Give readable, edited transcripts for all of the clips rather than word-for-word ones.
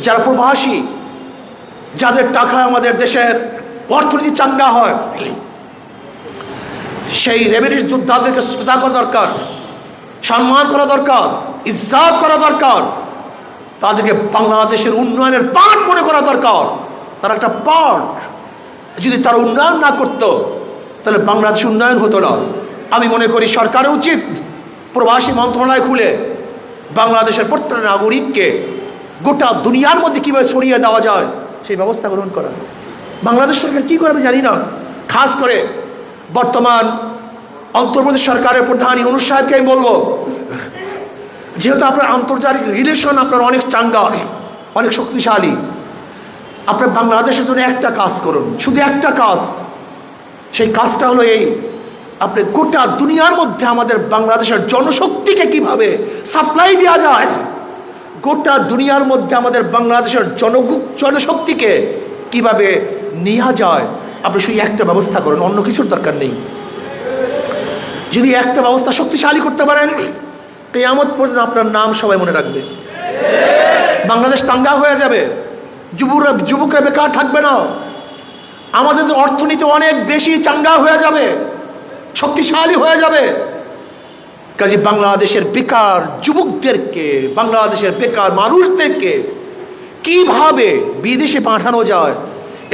যারা প্রবাসী, যাদের টাকায় আমাদের দেশের অর্থনীতি চাঙ্গা হয়, সেই রেমিটেন্স যোদ্ধাদেরকে শ্রদ্ধা করা দরকার, সম্মান করা দরকার, ইজ্জত করা দরকার। তাদেরকে বাংলাদেশের উন্নয়নের পার্ট মনে করা দরকার। তারা একটা পার্ট। যদি তারা উন্নয়ন না করত তাহলে বাংলাদেশ উন্নয়ন হতো না। আমি মনে করি সরকারের উচিত প্রবাসী মন্ত্রণালয় খুলে বাংলাদেশের প্রত্যেক নাগরিককে গোটা দুনিয়ার মধ্যে কীভাবে ছড়িয়ে দেওয়া যায় সেই ব্যবস্থা গ্রহণ করা। বাংলাদেশ সরকার কী করবে জানি না। খাস করে বর্তমান অন্তর্বর্তী সরকারের প্রধান ইউনূস সাহেবকে আমি বলবো, যেহেতু আপনার আন্তর্জাতিক রিলেশন আপনার অনেক চাঙ্গা, অনেক শক্তিশালী, আপনার বাংলাদেশের জন্য একটা কাজ করুন, শুধু একটা কাজ। সেই কাজটা হলো এই, আপনি গোটা দুনিয়ার মধ্যে আমাদের বাংলাদেশের জনশক্তিকে কিভাবে সাপ্লাই দেওয়া যায়, গোটা দুনিয়ার মধ্যে আমাদের বাংলাদেশের জনশক্তিকে কিভাবে নেওয়া যায়, আপনি শুধু একটা ব্যবস্থা করুন, অন্য কিছুর দরকার নেই। যদি একটা ব্যবস্থা শক্তিশালী করতে পারেন, কিয়ামত পর্যন্ত আপনার নাম সবাই মনে রাখবে। বাংলাদেশ চাঙ্গা হয়ে যাবে, যুবকরা বেকার থাকবে না, আমাদের অর্থনীতি অনেক বেশি চাঙ্গা হয়ে যাবে, শক্তিশালী হয়ে যাবে। কাজে বাংলাদেশের বেকার যুবকদেরকে, বাংলাদেশের বেকার মানুষদেরকে কিভাবে বিদেশে পাঠানো যায়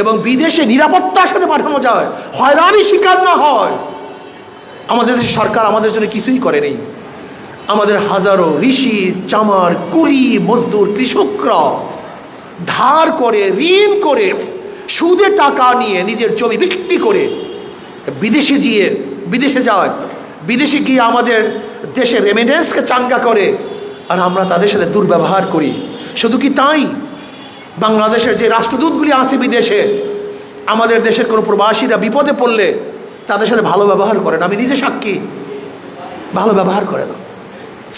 এবং বিদেশে নিরাপত্তার সাথে পাঠানো যায়, হয়রানি শিকার না হয়। আমাদের দেশের সরকার আমাদের জন্য কিছুই করেনি। আমাদের হাজারো ঋষি, চামার, কুলি, মজদুর, কৃষকরা ধার করে, ঋণ করে, সুদে টাকা নিয়ে নিজের জমি বিক্রি করে বিদেশে যায়, বিদেশে গিয়ে আমাদের দেশের রেমিটেন্সকে চাঙ্গা করে, আর আমরা তাদের সাথে দুর্ব্যবহার করি। শুধু কি তাই, বাংলাদেশের যে রাষ্ট্রদূতগুলি আছে বিদেশে, আমাদের দেশের কোনো প্রবাসীরা বিপদে পড়লে তাদের সাথে ভালো ব্যবহার করে না। আমি নিজে সাক্ষী, ভালো ব্যবহার করে না,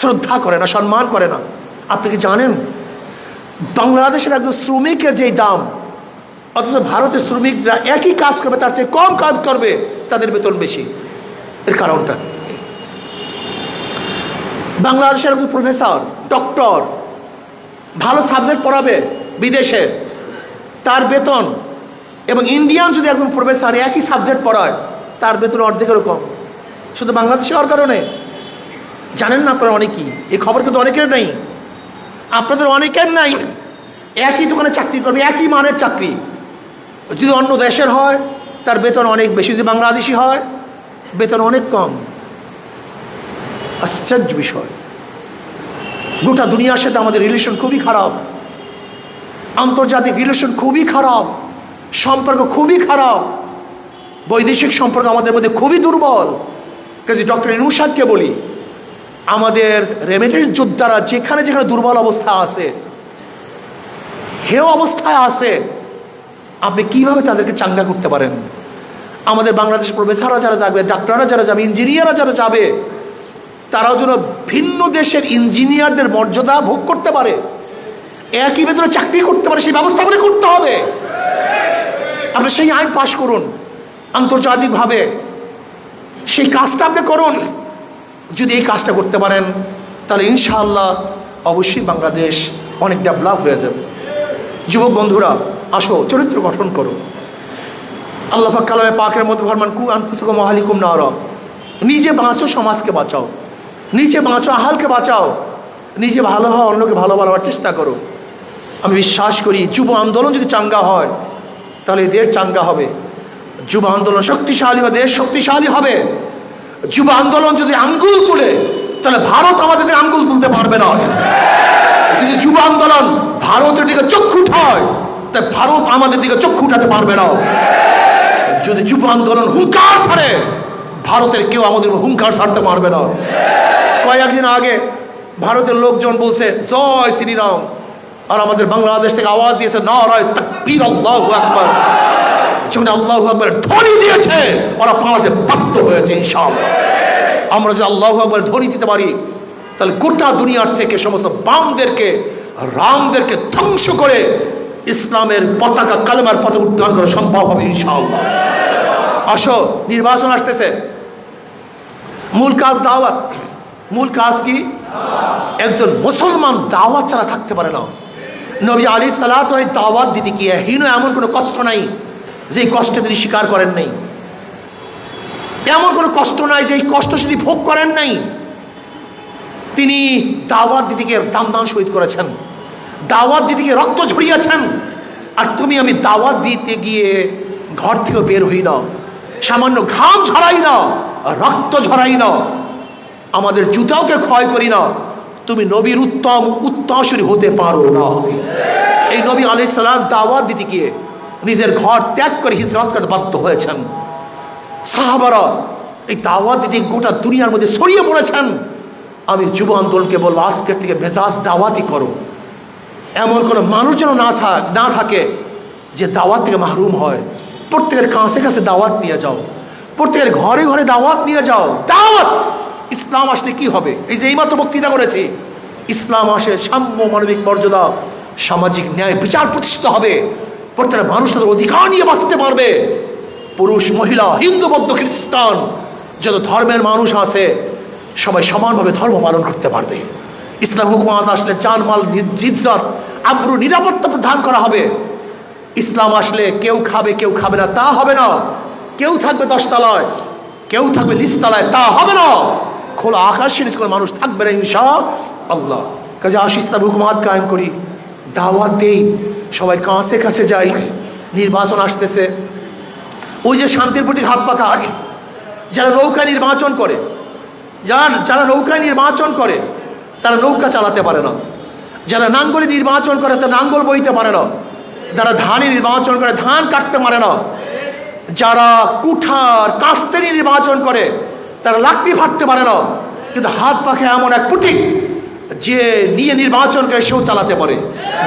শ্রদ্ধা করে না, সম্মান করে না। আপনি কি জানেন বাংলাদেশের একজন শ্রমিকের যেই দাম, অথচ ভারতের শ্রমিকরা একই কাজ করবে তার চেয়ে কম কাজ করবে, তাদের বেতন বেশি। এর কারণটা, বাংলাদেশের একজন প্রফেসর, ডক্টর, ভালো সাবজেক্ট পড়াবে বিদেশে, তার বেতন, এবং ইন্ডিয়ান যদি একজন প্রফেসর একই সাবজেক্ট পড়ায় তার বেতন অর্ধেকেরও কম। শুধু বাংলাদেশে হওয়ার কারণে। জানেন না আপনারা অনেকেই, এই খবর কিন্তু অনেকের নেই, আপনাদের অনেকের নাই। একই দোকানে চাকরি করবে, একই মানের চাকরি, যদি অন্য দেশের হয় তার বেতন অনেক বেশি, যদি বাংলাদেশি হয় বেতন অনেক কম। আশ্চর্য বিষয়। গোটা দুনিয়ার সাথে আমাদের রিলেশন খুবই খারাপ, আন্তর্জাতিক রিলেশন খুবই খারাপ, সম্পর্ক খুবই খারাপ, বৈদেশিক সম্পর্ক আমাদের মধ্যে খুবই দুর্বল। কাজে ডক্টর ইউনূস সাহেবকে বলি, আমাদের রেমিটেন্স যোদ্ধারা যেখানে যেখানে দুর্বল অবস্থা আছে, হেয় অবস্থায় আছে, আপনি কিভাবে তাদেরকে চাঙ্গা করতে পারেন। আমাদের বাংলাদেশের প্রফেসররা যারা যাবে, ডাক্তাররা যারা যাবে, ইঞ্জিনিয়াররা যারা যাবে, তারাও যেন ভিন্ন দেশের ইঞ্জিনিয়ারদের মর্যাদা ভোগ করতে পারে, একই বেতনে চাকরি করতে পারে, সেই ব্যবস্থা করে করতে হবে। আপনি সেই আইন পাশ করুন আন্তর্জাতিকভাবে, সেই কাজটা আপনি করুন। যদি এই কাজটা করতে পারেন তাহলে ইনশাআল্লাহ অবশ্যই বাংলাদেশ অনেক ডেভেলপ হয়ে যাবে। যুবক বন্ধুরা, আসো চরিত্র গঠন করো। আল্লাহ পাক কালামে পাকের মধ্যে ফরমান, কু আনফুসাকুম ওয়া আহলিকুম নারা, নিজে বাঁচো, সমাজকে বাঁচাও, নিজে বাঁচো, আহালকে বাঁচাও, নিজে ভালো হও, অন্যকে ভালো বলার চেষ্টা করো। আমি বিশ্বাস করি যুব আন্দোলন যদি চাঙ্গা হয় তাহলে দেশ চাঙ্গা হবে। যুব আন্দোলন শক্তিশালী হবে, দেশ শক্তিশালী হবে। যুব আন্দোলন যদি আঙ্গুল তুলে তাহলে ভারত আমাদের আঙ্গুল তুলতে পারবে না। যদি যুব আন্দোলন ভারতের দিকে চক্ষু উঠায় তাই ভারত আমাদের দিকে চক্ষু উঠাতে পারবে না। যদি যুব আন্দোলন হুঙ্কার ছাড়ে, ভারতের কেউ আমাদের হুঙ্কার ছাড়তে পারবে না। কয়েকদিন আগে ভারতের লোকজন বলছে জয় শ্রীরাম, আর আমাদের বাংলাদেশ থেকে আওয়াজ দিয়েছে নারায়ে তাকবীর, আল্লাহু আকবার। যখন আল্লাহু আকবার ধ্বনি দিয়েছে ওরা পালাতে বাধ্য হয়েছে। ইনশাআল্লাহ আমরা যদি আল্লাহু আকবার ধ্বনি দিতে পারি তাহলে গোটা দুনিয়ার থেকে সমস্ত বামদেরকে, রামদেরকে ধ্বংস করে ইসলামের পতাকা, কালেমার পতাকা উত্তোলন করা সম্ভব হবে ইনশাআল্লাহ। আসো, নির্বাচন আসতেছে, মূল কাজ দাওয়াত। মূল কাজ কি? একজন মুসলমান দাওয়াত ছাড়া থাকতে পারে না। নবী আলাইহিস সালাতু ওয়াস দাওয়াত দিতে গিয়ে হীন এমন কোনো কষ্ট নাই যে কষ্টে তিনি স্বীকার করেন নাই, এমন কোনো কষ্ট নাই যে কষ্ট তিনি ভোগ করেন নাই। তিনি দাওয়াত দিতে গিয়ে দাম শহীদ করেছেন, দাওয়াত দিতে গিয়ে রক্ত ঝরিয়েছেন। আর তুমি আমি দাওয়াত দিতে গিয়ে ঘর থেকে বের হই না, সামান্য ঘাম ঝরাই না, রক্ত ঝরাই না, আমাদের জুতাওকে ক্ষয় করি না, তুমি নবীর উত্তম উত্তরসূরি হতে পারো না। এই নবী আলাইহিস সালাম দাওয়াত দিতে গিয়ে নিজের ঘর ত্যাগ করে হিজরত করতে বাধ্য হয়েছেন। সাহাবারা এই দাওয়াত দিতে গোটা দুনিয়ার মধ্যে ছড়িয়ে পড়েছেন। আমি যুব আন্দোলনকে বলবো, আজকের থেকে মেজাজ দাওয়াতই করো। এমন কোনো মানুষ যেন না থাকে যে দাওয়াত থেকে মাহরুম হয়। প্রত্যেকের কাছে কাছে দাওয়াত নিয়ে যাও, প্রত্যেকের ঘরে ঘরে দাওয়াত নিয়ে যাও। দাওয়াত ইসলাম আসলে কি হবে? এই যে এইমাত্র বক্তৃতা করেছি, ইসলাম আসে সাম্য, মানবিক মর্যাদা, সামাজিক ন্যায় বিচার প্রতিষ্ঠিত হবে। প্রত্যেকটা মানুষ তাদের অধিকার নিয়ে বাঁচতে পারবে। পুরুষ, মহিলা, হিন্দু, বৌদ্ধ, খ্রিস্টান, যত ধর্মের মানুষ আছে সবাই সমানভাবে ধর্ম পালন করতে পারবে। ইসলাম হুকুমত আসলে জানমাল, ইজ্জত, আবরু, নিরাপত্তা প্রদান করা হবে। ইসলাম আসলে কেউ খাবে কেউ খাবে না তা হবে না, কেউ থাকবে 10 তলায় কেউ থাকবে নিচতলায় তা হবে না, খোলা আকাশের নিচে কোনো মানুষ থাকবে না ইনশাআল্লাহ। কাজে আসি ইসলাম হুকুমত কায়েম করি, দাওয়াত দেই, সবাই কাছে কাছে যাই। নির্বাচন আসতেছে, ওই যে শান্তির প্রতি হাত পাখা, যারা নৌকা নির্বাচন করে, যারা নৌকা নির্বাচন করে তারা নৌকা চালাতে পারে না, যারা নাঙ্গলি নির্বাচন করে তারা নাঙ্গল বইতে পারে না, যারা ধানি নির্বাচন করে ধান কাটতে পারে না, যারা কুঠার কাস্তেরি নির্বাচন করে তারা লাকড়ি ফাটতে পারে না। কিন্তু হাত পাখা এমন এক প্রতীক যে নিয়ে নির্বাচন করে সেও চালাতে পারে,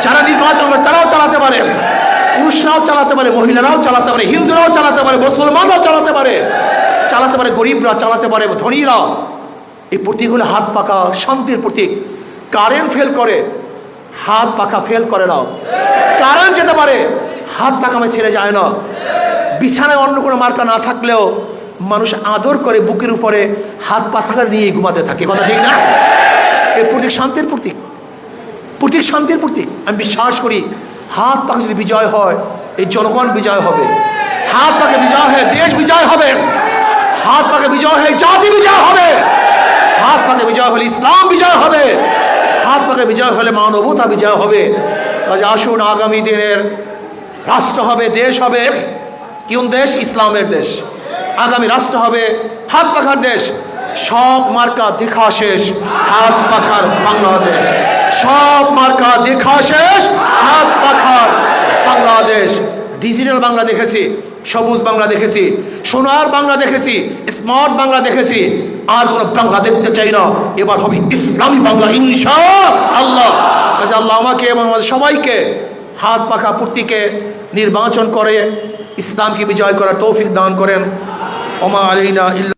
যারা নির্বাচন করে তারাও চালাতে পারে, পুরুষরাও চালাতে পারে, মহিলারাও চালাতে পারে, হিন্দুরাও চালাতে পারে, মুসলমানরাও চালাতে পারে, গরিবরা চালাতে পারে, ধনীরা। এই প্রতীক হলো হাত পাখা, শান্তির প্রতীক। কারেন্ট ফেল করে, হাত পাখা ফেল করে না। কারেন্ট যেতে পারে, হাত পাখা আমি ছেড়ে যায় না। বিছানায় অন্য কোনো মার্কা না থাকলেও মানুষ আদর করে বুকের উপরে হাত পাখা নিয়ে ঘুমাতে থাকে, কথা ঠিক না? এই প্রতীক শান্তির প্রতীক, প্রতীক শান্তির প্রতীক। আমি বিশ্বাস করি হাত পাখা যদি বিজয় হয়, এই জনগণ বিজয় হবে। হাত পাখা বিজয় হয় দেশ বিজয় হবে, হাত পাখা বিজয় হয় জাতি বিজয় হবে, হাত পাখা বিজয় হলে ইসলাম বিজয় হবে, হাত পাখা বিজয় হলে মানবতা বিজয় হবে। কাজে আসুন, আগামী দিনের রাষ্ট্র হবে, দেশ হবে কোন দেশ? ইসলামের দেশ। আগামী রাষ্ট্র হবে হাত পাখার দেশ। সব মার্কা দেখা শেষ, হাত পাখার বাংলাদেশ। সব মার্কা দেখা শেষ, হাত পাখার বাংলাদেশ। ডিজিটাল বাংলা দেখেছি, সবুজ বাংলা দেখেছি, সোনার বাংলা দেখেছি, স্মার্ট বাংলা দেখেছি। আর কোনো বাংলা দেখতে চাই না, এবার হবে ইসলামী বাংলা ইনশাআল্লাহ। কাজে আল্লাহ আমাকে এবং আমাদের সবাইকে হাত পাখা প্রতীকে নির্বাচন করে ইসলামকে বিজয় করার তৌফিক দান করেন। ওমা আলাইনা ইল্লা